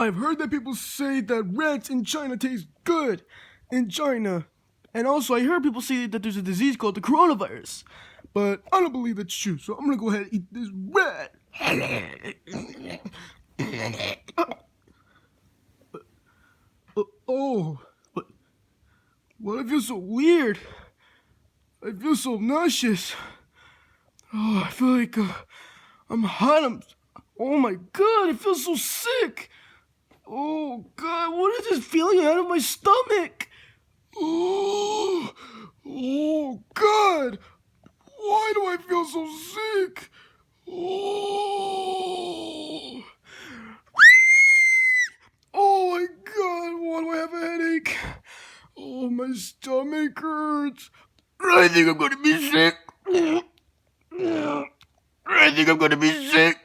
I've heard that people say that rats in China taste good in China. And also, I heard people say that there's a disease called the coronavirus. But I don't believe that's true, so I'm gonna go ahead and eat this rat. Oh, what? I feel so weird. I feel so nauseous. Oh, I feel like I'm hot. Oh my god, I feel so sick. Oh god, what is this feeling out of my stomach? Oh god, why do I feel so sick? Oh, oh my god, why do I have a headache? Oh, my stomach hurts. I think I'm gonna be sick. I think I'm gonna be sick.